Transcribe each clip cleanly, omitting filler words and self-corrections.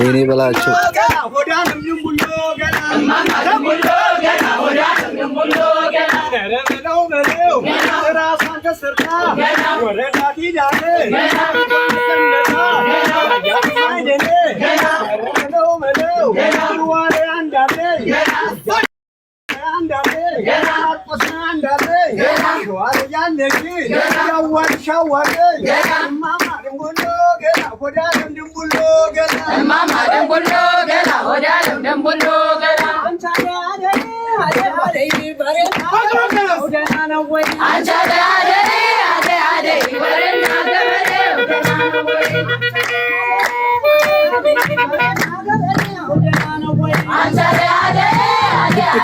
ወይኔ በላቸው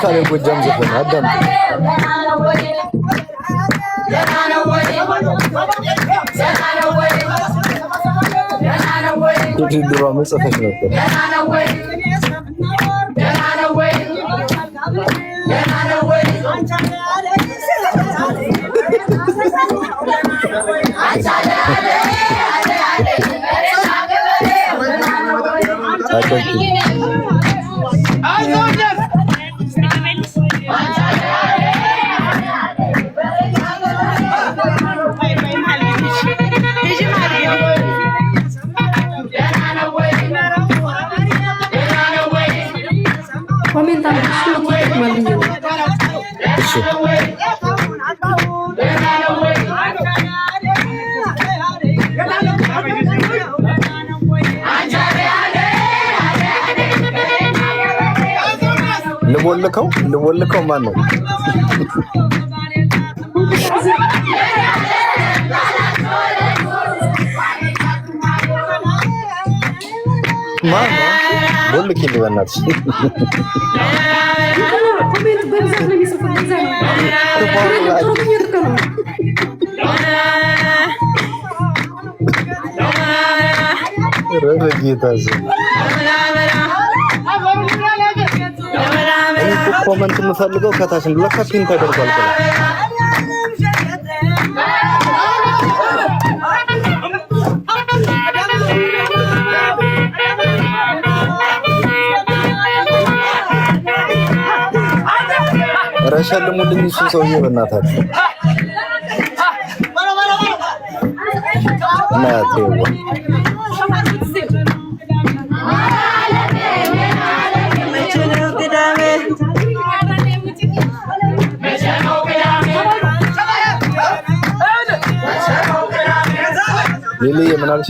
ካለ ጎጃም ዘፈን አዳም ድሮ መጽፈሽ ነበር ልቦልከው ማን ነው? ማን ነው? ቦልኪ ልበናት ኮሜንት በብዛት ነው የሚጽፉት ኮሜንት የምፈልገው ከታች ነው። ለካ ፒን ተደርጓል። ረሸልሙልኝ እሱ ሰውዬ በእናታችሁ እናቴው ሌሊ የምናልሽ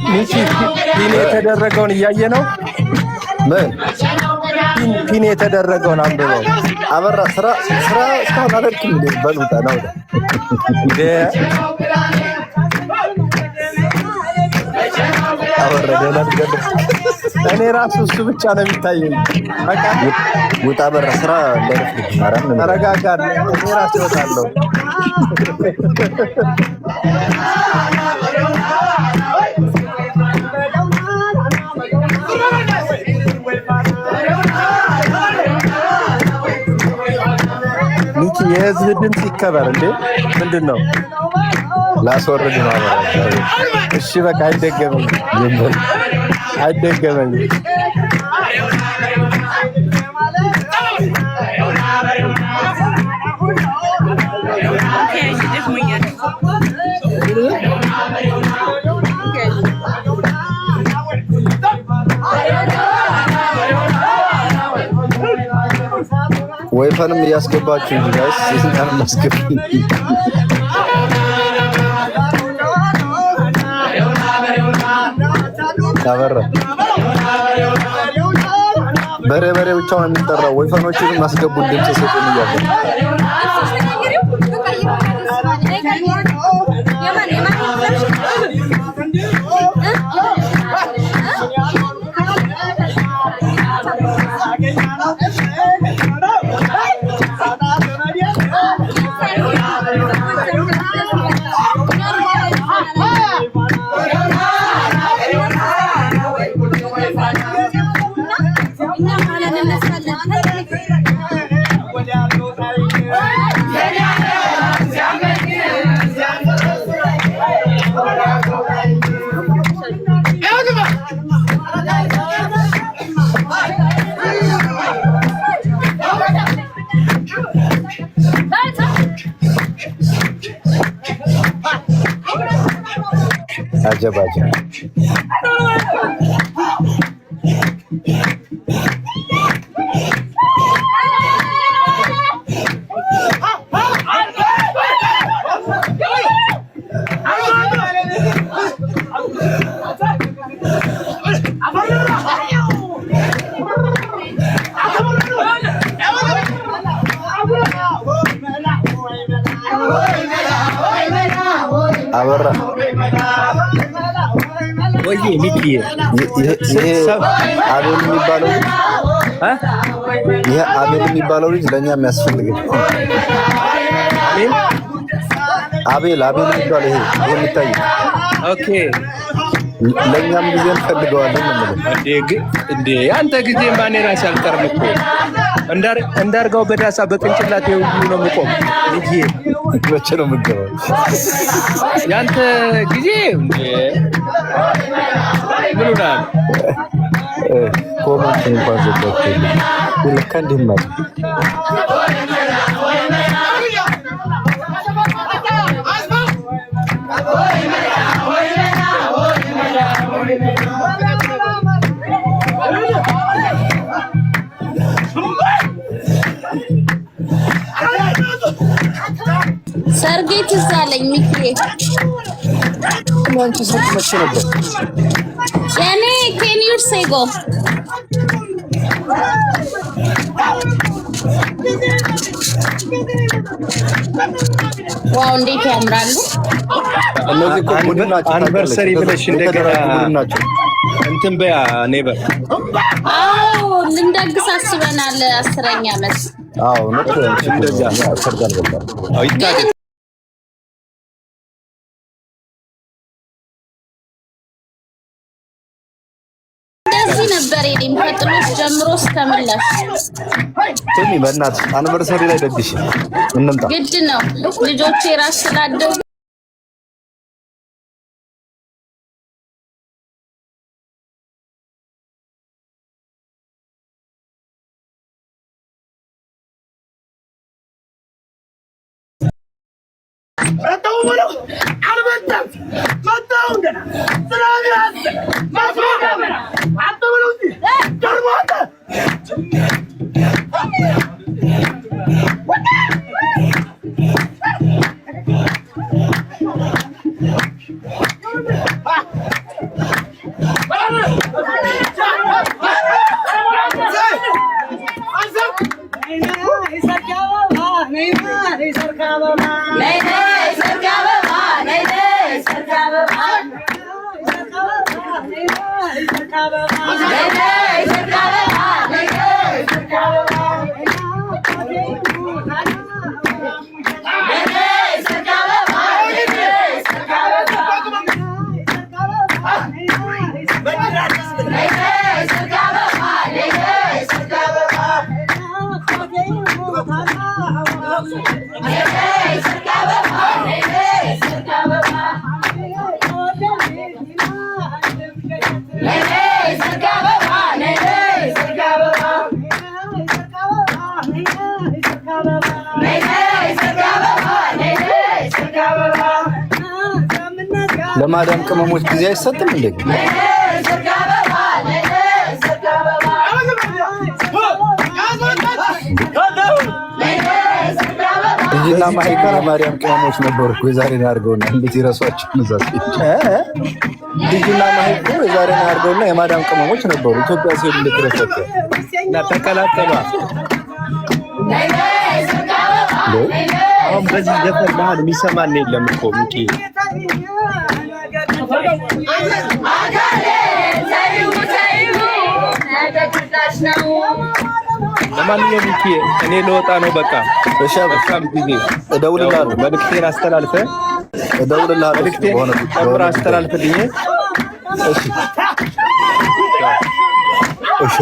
ሚቺ ፒን የተደረገውን እያየ ነው። ምን ፒን የተደረገውን አንብበው። አበራ ስራ እስካሁን አደርክም እንዴ? በሉታ ነው አወረደና እኔ ራሱ እሱ ብቻ ነው የሚታየኝ። በቃ ውጣ በራ ስራ እንደርፍ ማራም ተረጋጋ። እኔ ራሱ ወጣለሁ። ሚኪ የህዝብ ድምጽ ይከበር እንዴ? ምንድነው? ላስወርድ ነው አበራ። እሺ በቃ አይደገምም። ወይፈንም እያስገባችሁ እንጂ ጋይስ ስንታን ማስገብ ታበረ በሬ ብቻውን የሚጠራው ወይፈኖችን ማስገቡ ድምጽ ሰጡን ይያሉ አጀብ አበራ ወይ ሚኪ አቤል የሚባለው ይሄ አቤል የሚባለው ልጅ ለኛ የሚያስፈልግ አቤል የሚባለው ይሄ የሚታይ ኦኬ ለኛም ጊዜ እንፈልገዋለን እንዴ አንተ ጊዜ ማን ራስ አልቀርም እኮ እንዳርጋው በዳሳ በቅንጭላት ሁሉ ነው የምቆም ልጅ መቼ ነው የምገባው ያንተ ጊዜ እንዴ ምን ሆናል ኮመንት እንኳን ዘጋችሁ ለካ እንደማት ሰርጌ ትዝ አለኝ ሚኪዬ አንቺ ሰርግ መቼ ነበር ያኔ can you say go ዋው እንዴት ያምራሉ እነዚህ እኮ ቡድን ናቸው አንቨርሰሪ ብለሽ እንደገና እንትን በያ ኔበር አዎ ልንደግስ አስበናል 10ኛ ዓመት አዎ ነው እንደዛ ሰርግ አልበላም አዎ ይታገ ነበር የኔም ከጥሎሽ ጀምሮ እስከምላሽ ትሚ በእናትሽ አንቨርሰሪ ላይ ደግሽ እንምጣ ግድ ነው ልጆቼ ራስ ስላደው ለማዳም ቅመሞች ጊዜ አይሰጥም እንዴ? እዚህና ማይካራ ማርያም ቅመሞች ነበሩ እኮ የዛሬን አድርገውና እንዴት ይረሷቸው ነው? እዚህና ማይኮ የዛሬን አድርገውና የማዳም ቅመሞች ነበሩ ኢትዮጵያ ሲሄዱ እንደተረፈተ እና ተቀላቀሉ። አሁን በዚህ ዘፈን መሀል የሚሰማን የለም እኮ ሚኪ ለማንኛውም ሚኪ እኔ ልወጣ ነው በቃ። እሺ በጣም ጊዜ እደውልልሃለሁ። መልእክቴን አስተላልፈህ እደውልልሃለሁ። መልእክቴን ጨምረህ አስተላልፍልኝ። እሺ እሺ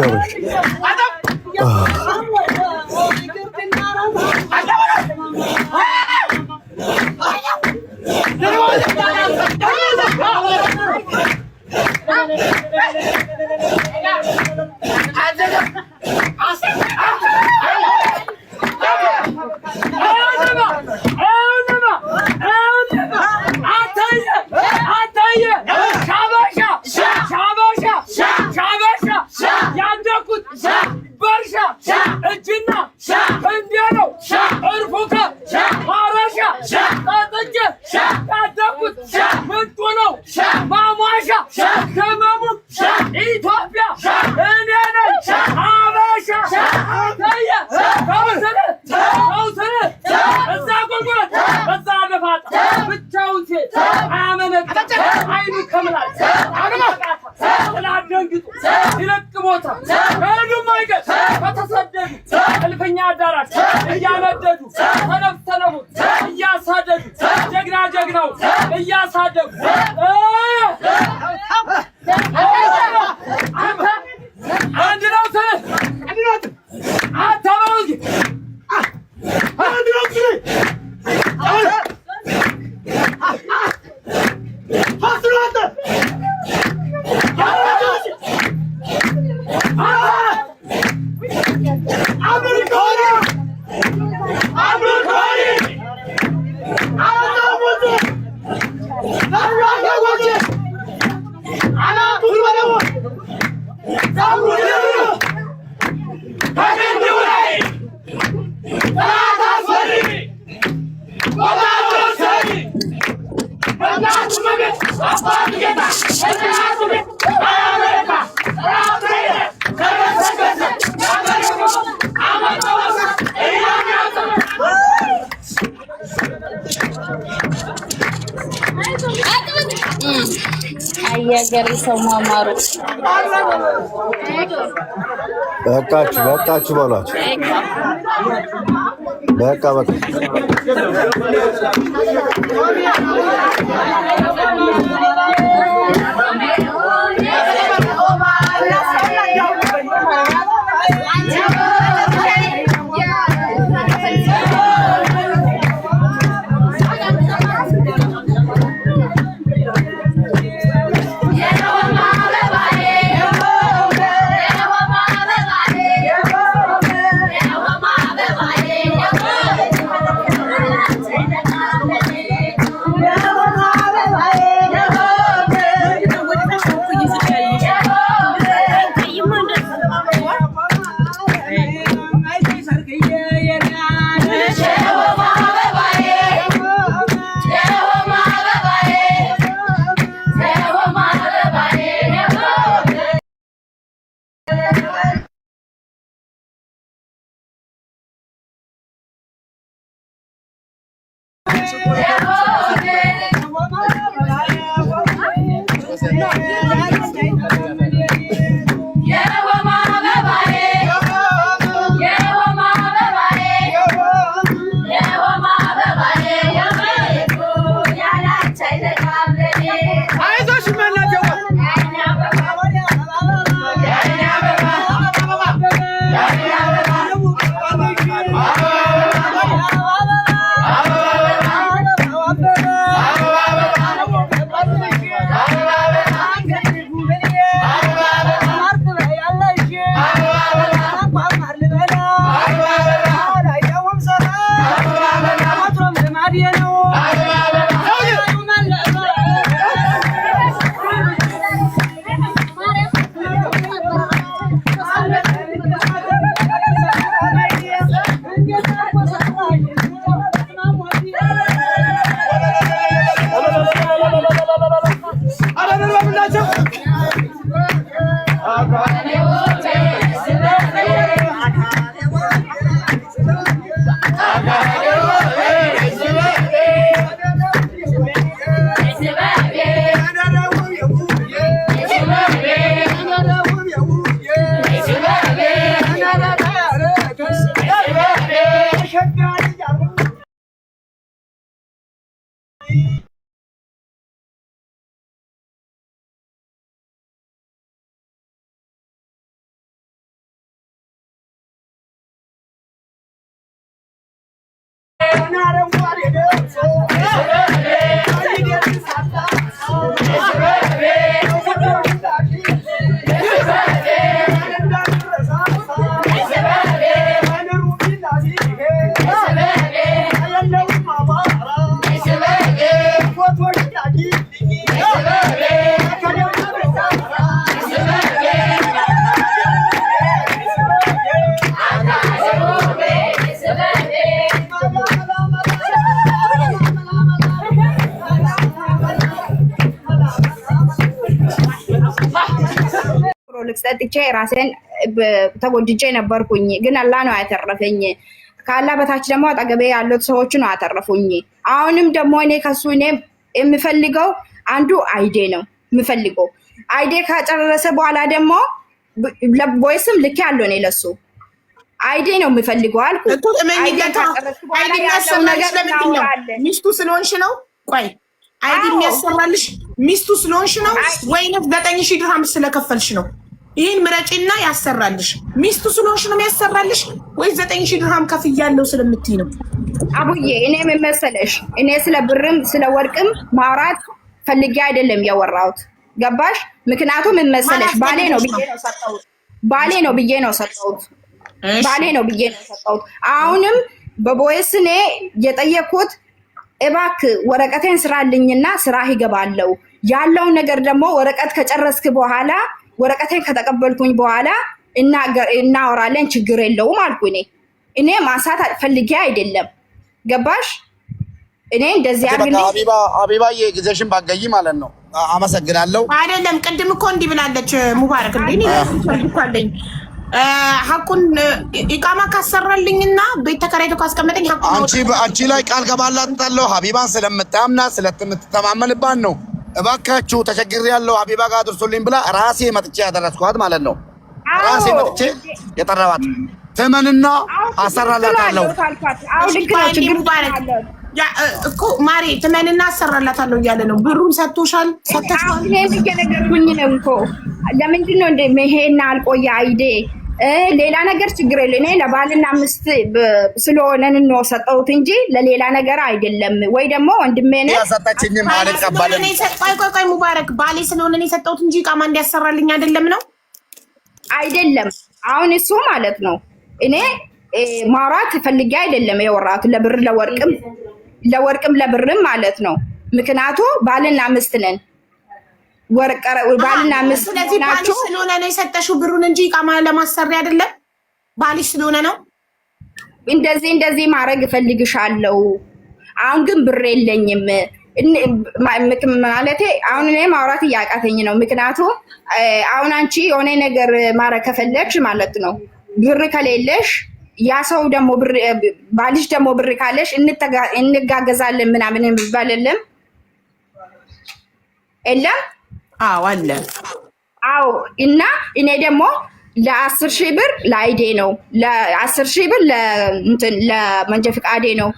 ደንግጡ ይለቅ ቦታ ከዱም አይገር ከተሰደዱ እልፍኛ አዳራሽ እያነደዱ ተነፍተነው እያሳደዱ ጀግና ጀግናው እያሳደዱ አንድ ነው አታባውጂ አንድ ነው አያገር ሰው ማማሩ በቃችሁ በሏቸው። በቃ ሰጥቼ ራሴን ተጎድጄ ነበርኩኝ ግን አላህ ነው ያተረፈኝ ካላ በታች ደግሞ አጠገቤ ያሉት ሰዎች ነው ያተረፉኝ አሁንም ደግሞ እኔ ከሱ እኔ የምፈልገው አንዱ አይዴ ነው የምፈልገው አይዲ ካጨረሰ በኋላ ደግሞ ለቮይስም ልክ ያለው ነው ለሱ አይዲ ነው የሚፈልገው አልኩ አይዲ የሚያሰራልሽ ለምንድን ነው? ሚስቱ ስለሆንሽ ነው? ቆይ አይዲ የሚያሰራልሽ ሚስቱ ስለሆንሽ ነው ወይንም 9000 ድርሃም ስለከፈልሽ ነው? ይሄን ምረጪና ያሰራልሽ። ሚስቱ ስለሆንሽ ነው የሚያሰራልሽ ወይ 9000 ድርሃም ከፍያለሁ ስለምትይ ነው? አቡዬ እኔ ምን መሰለሽ፣ እኔ ስለ ብርም ስለ ወርቅም ማውራት ፈልጌ አይደለም ያወራሁት። ገባሽ? ምክንያቱም ምን መሰለሽ ባሌ ነው ብዬ ነው ሰጠሁት። ባሌ ነው ብዬ ነው ሰጠሁት። አሁንም በቦይስ እኔ የጠየኩት እባክህ ወረቀቴን ስራልኝና ስራ ይገባለው ያለው ነገር ደግሞ ወረቀት ከጨረስክ በኋላ ወረቀቴን ከተቀበልኩኝ በኋላ እናወራለን ችግር የለውም አልኩኝ። እኔ ማሳት ፈልጌ አይደለም። ገባሽ? እኔ እንደዚህ አርግልኝ ሀቢባዬ ጊዜሽን ባገይ ማለት ነው። አመሰግናለሁ። አይደለም ቅድም እኮ እንዲህ ብላለች ሙባረክ እንዴ ይፈልጋለኝ ሐቁን ኢቃማ ካሰራልኝና ቤት ተከራይቶ ካስቀመጠኝ አንቺ ላይ ቃል ገባላታለሁ። ሀቢባን ስለምታምናት ስለምትተማመንባት ነው። እባካችሁ ተቸግሬያለሁ ሀቢባ ጋር አድርሱልኝ ብላ ራሴ መጥቼ ያደረስኳት ማለት ነው። ራሴ መጥቼ የጠራኋት ተመንና አሰራላታለሁ። እኮ ማሬ ተመንና አሰራላታለሁ እያለ ነው። ብሩን ሰጥቶሻል? ሰጥተሻል? እኔም እየነገርኩኝ ነው እኮ። ለምንድን ነው እንደ መሄና አልቆየ አይዴ ሌላ ነገር ችግር የለ። እኔ ለባልና ሚስት ስለሆነን ነው ሰጠሁት እንጂ ለሌላ ነገር አይደለም። ወይ ደግሞ ወንድሜ ነው ያሰጣችኝም አልቀበልም። ቆይ ሙባረክ ባሌ ስለሆነ ነው የሰጠሁት እንጂ ቃማ እንዲያሰራልኝ አይደለም ነው አይደለም። አሁን እሱ ማለት ነው እኔ ማውራት ፈልጌ አይደለም የወራቱ ለብር ለወርቅም ለብርም ማለት ነው። ምክንያቱ ባልና ሚስት ነን። ባልና ሚስት ናችሁ ስለሆነ ነው የሰጠሽው ብሩን እንጂ ቃማ ለማሰሪያ አይደለም። ባልሽ ስለሆነ ነው እንደዚህ ማድረግ እፈልግሻለሁ። አሁን ግን ብር የለኝም ማለቴ አሁን እኔ ማውራት እያቃተኝ ነው። ምክንያቱ አሁን አንቺ የሆነ ነገር ማድረግ ከፈለግሽ ማለት ነው ብር ከሌለሽ ያ ሰው ደግሞ ብር ባልሽ ደግሞ ብር ካለሽ እንጋገዛለን ምናምን ይባልልም የለም? አዎ አለ። አዎ እና እኔ ደግሞ ለ10,000 ብር ለአይዴ ነው፣ ለ10,000 ብር ለመንጃ ፈቃዴ ነው፣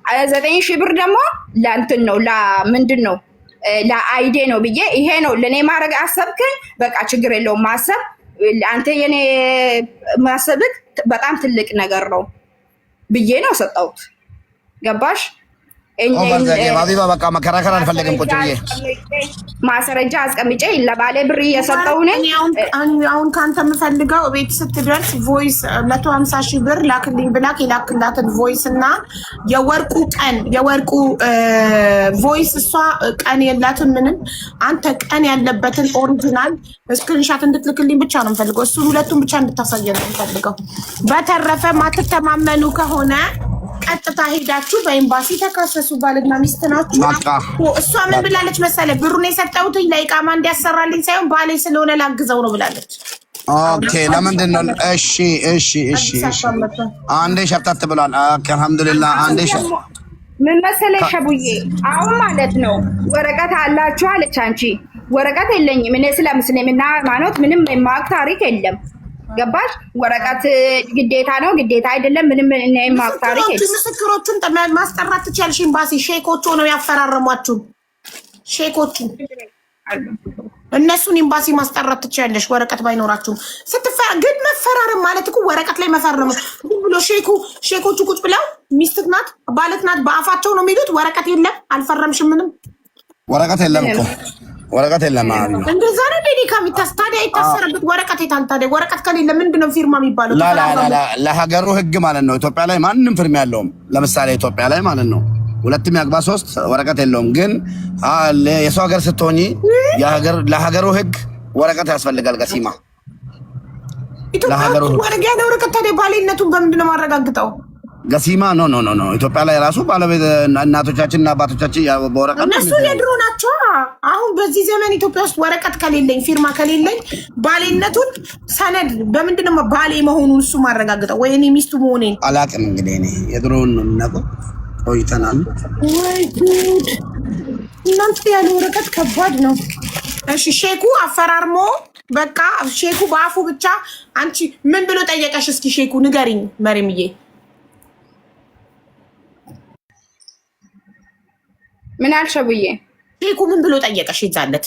9,000 ብር ደግሞ ለእንትን ነው ለምንድን ነው ለአይዴ ነው ብዬ ይሄ ነው ለኔ ማድረግ አሰብክን። በቃ ችግር የለውም ማሰብ አንተ የኔ ማሰብክ በጣም ትልቅ ነገር ነው ብዬ ነው ሰጠሁት። ገባሽ? ሀቢባ በቃ መከራከር አልፈለግም። ቁጭ ብዬ ማስረጃ አስቀምጬ ለባሌ ብር እየሰጠው ነኝ። አሁን ከአንተ የምፈልገው ቤት ስትደርስ ቮይስ 150,000 ብር ላክልኝ ብላክ የላክላትን ቮይስ እና የወርቁ ቮይስ እሷ ቀን የላትም ምንም። አንተ ቀን ያለበትን ኦሪጂናል ስክሪንሻት እንድትልክልኝ ብቻ ነው የምፈልገው። እሱ ሁለቱም ብቻ እንድታሳየ ነው የምፈልገው። በተረፈ ማትተማመኑ ከሆነ ቀጥታ ሄዳችሁ በኤምባሲ ተካሰሱ። ባልና ሚስት ናችሁ። እሷ ምን ብላለች መሰለ? ብሩን የሰጠሁት ለኢቃማ እንዲያሰራልኝ ሳይሆን ባሌ ስለሆነ ላግዘው ነው ብላለች። ኦኬ ለምንድን ነው? እሺ አንዴ ሸብታት ብሏል። ኦኬ አልሐምዱሊላህ። አንዴ ምን መሰለሽ ሸቡዬ፣ አሁን ማለት ነው ወረቀት አላችሁ አለች። አንቺ ወረቀት የለኝም እኔ ስለ ሙስሊምና ሃይማኖት ምንም የማውቅ ታሪክ የለም። ገባሽ? ወረቀት ግዴታ ነው ግዴታ አይደለም ምንም የማውቅ ታሪክ የለም። ምስክሮቹን ማስጠራት ትችያለሽ። ኤምባሲ ሼኮቹ ነው ያፈራረሟችሁ። ሼኮቹ እነሱን ኤምባሲ ማስጠራት ትችያለሽ ወረቀት ባይኖራችሁም። ግን መፈራረም ማለት እኮ ወረቀት ላይ መፈረም ብሎ ሼኮቹ ቁጭ ብለው ሚስትህ ናት ባለት ናት በአፋቸው ነው የሚሉት። ወረቀት የለም አልፈረምሽም ምንም ወረቀት የለም እኮ ወረቀት የለም። እንደዛ ነው ዴሊካ ታዲያ የታሰረበት ወረቀት የታል ታዲያ? ወረቀት ከሌለ ምንድነው ፊርማ የሚባለው? ለሀገሩ ህግ ማለት ነው። ኢትዮጵያ ላይ ማንም ፊርማ ያለውም ለምሳሌ ኢትዮጵያ ላይ ማለት ነው 2 ያግባ 3 ወረቀት የለውም። ግን የሰው ሀገር ስትሆኚ ለሀገሩ ህግ ወረቀት ያስፈልጋል። ገሲማ ለሀገሩ ወረቀት ታዲያ ባሌነቱን በምንድነው ማረጋግጠው? ገሲማ ኖ ኢትዮጵያ ላይ ራሱ ባለቤት እናቶቻችን እና አባቶቻችን በወረቀት እነሱ የድሮ ናቸው። አሁን በዚህ ዘመን ኢትዮጵያ ውስጥ ወረቀት ከሌለኝ ፊርማ ከሌለኝ ባሌነቱን ሰነድ በምንድነው ባሌ መሆኑን እሱ ማረጋግጠው? ወይ እኔ ሚስቱ መሆኔን አላውቅም። እንግዲህ እኔ የድሮውን ነው የምናውቀው። ቆይተናል። ወይ ጉድ! እናንተ ያለ ወረቀት ከባድ ነው። እሺ ሼኩ አፈራርሞ በቃ ሼኩ በአፉ ብቻ አንቺ ምን ብሎ ጠየቀሽ? እስኪ ሼኩ ንገሪኝ መሪምዬ። ምን አልሸብዬ? ሼኩ ምን ብሎ ጠየቀሽ? ይዛለት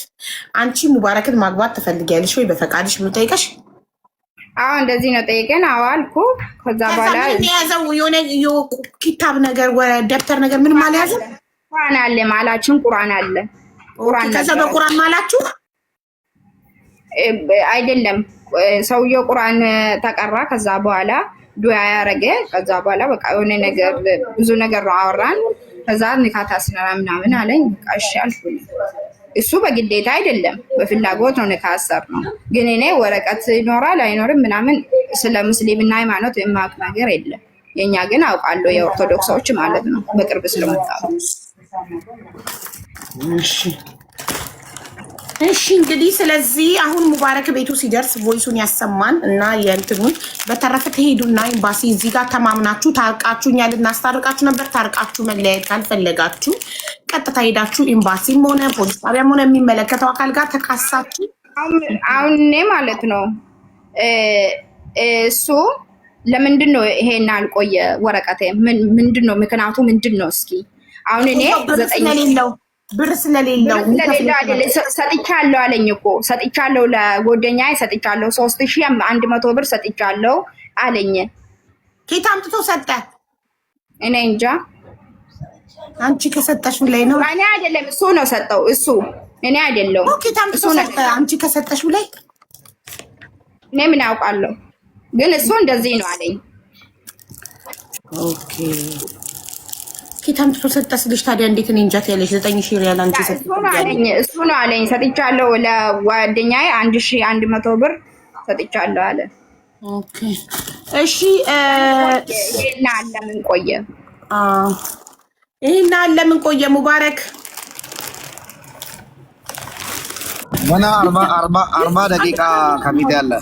አንቺ ሙባረክን ማግባት ትፈልጊያለሽ ወይ በፈቃድሽ ብሎ ጠየቀሽ? አዎ እንደዚህ ነው ጠየቀን። አዎ አልኩ። ከዛ በኋላ ያዘው የሆነ ኪታብ ነገር ወደ ደብተር ነገር ምን ማለት ያዘ? ቁርአን አለ ማላችን ቁርአን አለ። ቁርአን ከዛ በቁርአን ማላችሁ አይደለም ሰውየው ቁርአን ተቀራ። ከዛ በኋላ ዱዓ ያረገ። ከዛ በኋላ በቃ የሆነ ነገር ብዙ ነገር ነው አወራን። ከዛ ንካታ ስነራ ምናምን አለኝ። እሺ አልኩኝ። እሱ በግዴታ አይደለም በፍላጎት ነው ንካሰር ነው። ግን እኔ ወረቀት ይኖራል አይኖርም ምናምን ስለ ሙስሊምና ሃይማኖት የማውቅ ነገር የለም። የኛ ግን አውቃለሁ የኦርቶዶክሶች ማለት ነው በቅርብ ስለመጣው። እሺ እንግዲህ ስለዚህ አሁን ሙባረክ ቤቱ ሲደርስ ቮይሱን ያሰማን እና የእንትኑን በተረፈ ትሄዱና ኤምባሲ እዚህ ጋር ተማምናችሁ ታርቃችሁ እኛ ልናስታርቃችሁ ነበር። ታርቃችሁ መለያየት ካልፈለጋችሁ ቀጥታ ሄዳችሁ ኤምባሲም ሆነ ፖሊስ ጣቢያም ሆነ የሚመለከተው አካል ጋር ተካሳችሁ። አሁን እኔ ማለት ነው እሱ ለምንድን ነው ይሄን አልቆየ ወረቀቴ ምንድን ነው ምክንያቱ ምንድን ነው? እስኪ አሁን እኔ ብር ስለሌለው ሰጥቻለሁ አለኝ እኮ ሰጥቻለሁ፣ ለጎደኛዬ ሰጥቻለሁ 3100 ብር ሰጥቻለሁ አለኝ። ኬት አምጥቶ ሰጠ? እኔ እንጃ። አንቺ ከሰጠሽው ላይ ነው? እኔ አይደለም እሱ ነው ሰጠው። እሱ እኔ አይደለም። ኬት አምጥቶ ሰጠ? አንቺ ከሰጠሽው ላይ እኔ ምን አውቃለሁ? ግን እሱ እንደዚህ ነው አለኝ። ኦኬ ኪታም ተሰጠስ ልጅ ታዲያ እንዴት ነው እንጃት ያለሽ 9000 ሪያል አንቺ ሰጥቻለሁ። እሱ ነው አለኝ። ሰጥቻለሁ ለጓደኛዬ 1100 ብር ሰጥቻለሁ አለ። ኦኬ እሺ እና ለምን ቆየ? ይሄና ለምን ቆየ? ሙባረክ ወና 40 ደቂቃ ከፊት ያለ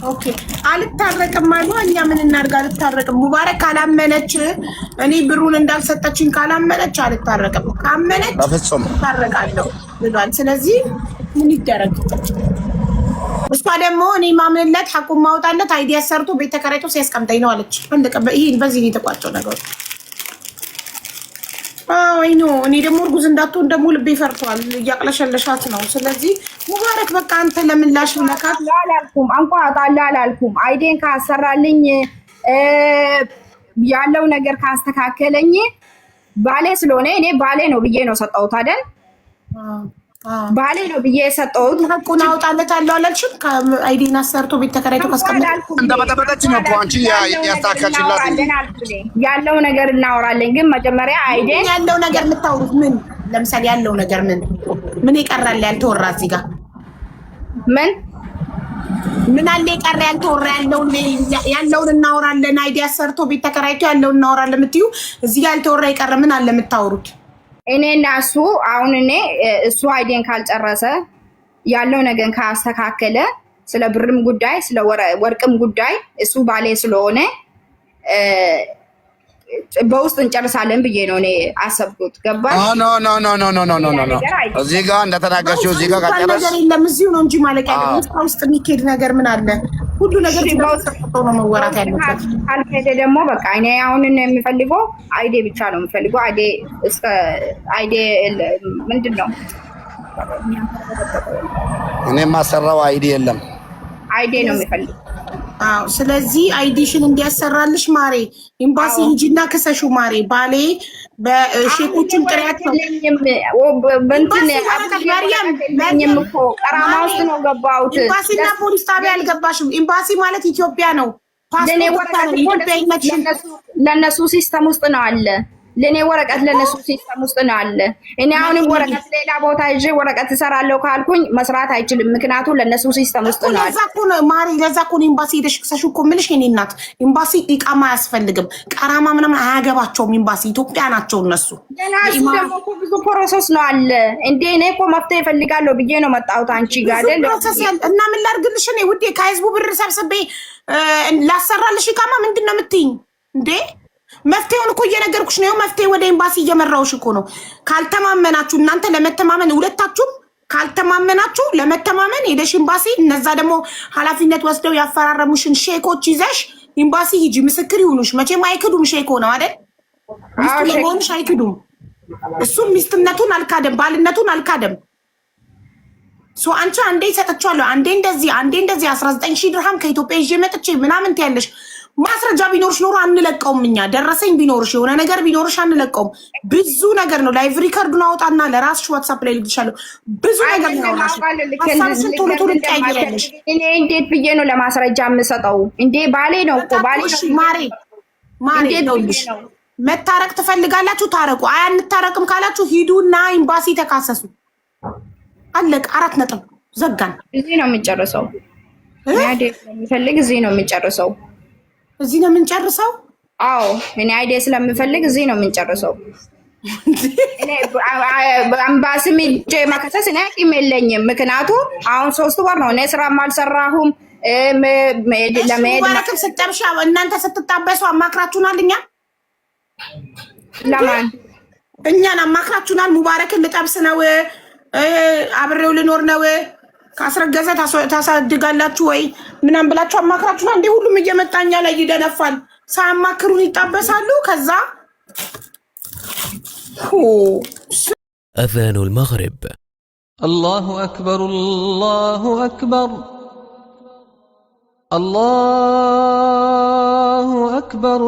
ኦኬ አልታረቅም አሉ። እኛ ምን እናድርግ? አልታረቅም። ሙባረክ ካላመነች እኔ ብሩን እንዳልሰጠችኝ ካላመነች አልታረቅም፣ ካመነች በፍጹም ታረቃለሁ ብሏል። ስለዚህ ምን ይደረግ? እሷ ደግሞ እኔ ማምንለት ሐቁን ማውጣለት አይዲያ ሰርቶ ቤት ተከራይቶ ሲያስቀምጠኝ ነው አለች። አንደቀ ይሄ በዚህ የተቋጨው ነገር አይ ኖ እኔ ደግሞ እርጉዝ እንዳትሆን ደግሞ ልቤ ፈርቷል። እያቅለሸለሻት ነው። ስለዚህ ሙባረክ በቃ አንተ ለምላሽ ነካት አላልኩም፣ አንቋጣላ አላልኩም። አይዴን ካሰራልኝ ያለው ነገር ካስተካከለኝ ባሌ ስለሆነ እኔ ባሌ ነው ብዬ ነው ሰጠሁት አይደል? ባሌ ነው ብዬ የሰጠሁት ሐቁን አውጣለታለሁ አላልሽም? ከአይዲን አሰርቶ ቤት ተከራይቶ ካስቀመጠ እንደበጠበጠች ነው እኮ አንቺ ያስተካከልሽላት። ያለው ነገር እናወራለን። ግን መጀመሪያ አይዲን ያለው ነገር የምታወሩት ምን? ለምሳሌ ያለው ነገር ምን ይቀራል ያልተወራ? እዚህ ጋር ምን አለ የቀረ ያልተወራ? ያለውን እናወራለን። አይዲያ ሰርቶ ቤት ተከራይቶ ያለውን እናወራለን የምትዩ እዚህ ጋር ያልተወራ የቀረ ምን አለ የምታወሩት? እኔ እና እሱ አሁን እሱ አይዲን ካልጨረሰ ያለው ነገር ካስተካከለ ስለ ብርም ጉዳይ ስለ ወርቅም ጉዳይ እሱ ባሌ ስለሆነ በውስጥ እንጨርሳለን ብዬ ነው እኔ አሰብኩት። ገባሽ? ኖ እዚህ ጋር እንደተናገርሽው እዚህ ጋር ነገር የለም። እዚሁ ነው እንጂ ማለት ያለው ውስጥ የሚኬድ ነገር ምን አለ? ሁሉ ነገር ነው መወራት ያለበት። ካልከደ ደግሞ በቃ እኔ አሁን የሚፈልገው አይዴ ብቻ ነው የሚፈልገው። አይዴ ምንድን ነው እኔ ማሰራው አይዲ የለም። አይዴ ነው የሚፈልገው። አዎ ስለዚህ አይዲሽን እንዲያሰራልሽ ማሬ ኤምባሲ ሂጂና ክሰሹ ማሬ። ባሌ በሼኮቹን ጥሪያቸው በእንትን እኮ ቀራማ ውስጥ ነው ገባሁት። ኤምባሲና ፖሊስ ጣቢያ አልገባሽም። ኤምባሲ ማለት ኢትዮጵያ ነው። ለእነሱ ሲስተም ውስጥ ነው አለ። ለኔ ወረቀት ለነሱ ሲስተም ውስጥ ነው አለ። እኔ አሁንም ወረቀት ሌላ ቦታ ይዤ ወረቀት እሰራለሁ ካልኩኝ መስራት አይችልም። ምክንያቱም ለነሱ ሲስተም ውስጥ ነው አለ። ለዛ እኮ ነው ማሪ፣ ለዛ እኮ ነው ኤምባሲ ሄደሽ ክሰሹ እኮ የምልሽ የኔ እናት። ኤምባሲ ኢቃማ አያስፈልግም፣ ቀራማ ምናምን አያገባቸውም። ኤምባሲ ኢትዮጵያ ናቸው እነሱ። እሱ ደግሞ እኮ ብዙ ፕሮሰስ ነው አለ። እንዴ እኔ እኮ መፍትሄ እፈልጋለሁ ብዬ ነው መጣሁት አንቺ ጋር አይደል? እና ምን ላድርግልሽ እኔ ውዴ? ከህዝቡ ብር ሰብስቤ ላሰራልሽ ኢቃማ ምንድን ነው የምትይኝ እንዴ? መፍትሄውን እኮ እየነገርኩሽ ነው። መፍትሄ ወደ ኤምባሲ እየመራውሽ እኮ ነው። ካልተማመናችሁ እናንተ ለመተማመን ሁለታችሁም ካልተማመናችሁ ለመተማመን ሄደሽ ኤምባሲ እነዛ ደግሞ ኃላፊነት ወስደው ያፈራረሙሽን ሼኮች ይዘሽ ኤምባሲ ሂጂ፣ ምስክር ይሁኑሽ። መቼም አይክዱም፣ ሼክ ሆነው አይደል? ሚስቱ ለመሆንሽ አይክዱም። እሱም ሚስትነቱን አልካደም፣ ባልነቱን አልካደም። አንቺ አንዴ ሰጥቻለሁ፣ አንዴ እንደዚህ 19000 ድርሃም ከኢትዮጵያ ይዤ መጥቼ ምናምን ትያለሽ። ማስረጃ ቢኖርሽ ኖሮ አንለቀውም። እኛ ደረሰኝ ቢኖርሽ የሆነ ነገር ቢኖርሽ አንለቀውም። ብዙ ነገር ነው። ላይቭ ሪከርዱን አውጣና ለራስሽ ዋትስአፕ ላይ ልልሻለሁ። ብዙ ነገር ነው። ሀሳብሽን ቶሎ ትቀይሪያለሽ። እኔ እንዴት ብዬ ነው ለማስረጃ የምሰጠው? እንዴ ባሌ ነው እኮ ባሌ ነው። ማሬ ነውልሽ። መታረቅ ትፈልጋላችሁ? ታረቁ። አንታረቅም ካላችሁ ሂዱና ኤምባሲ ተካሰሱ። አለቅ። 4 ነጥብ ዘጋን። እዚህ ነው የምንጨርሰው። ስለምፈልግ እዚህ ነው የምንጨርሰው። እዚህ ነው የምንጨርሰው። አዎ እኔ አይዴ ስለምፈልግ እዚህ ነው የምንጨርሰው። እኔ አምባሲም ሄጄ መከሰስ እኔ አቅም የለኝም። ምክንያቱም አሁን 3 ወር ነው እኔ ስራም አልሰራሁም። ሙባረክም ስትጠብሻ እናንተ ስትጣበሱ አማክራችሁናል። ለማን እኛን አማክራችሁናል። ሙባረክን ልጠብስ ነው አብሬው ልኖር ነው ካስረገዘ ታሳድጋላችሁ ወይ ምናምን ብላችሁ አማክራችሁናል። እንዴ ሁሉም እየመጣኛ ላይ ይደነፋል። ሳያማክሩን ይጣበሳሉ። ከዛ أذان المغرب. الله أكبر الله أكبر الله أكبر.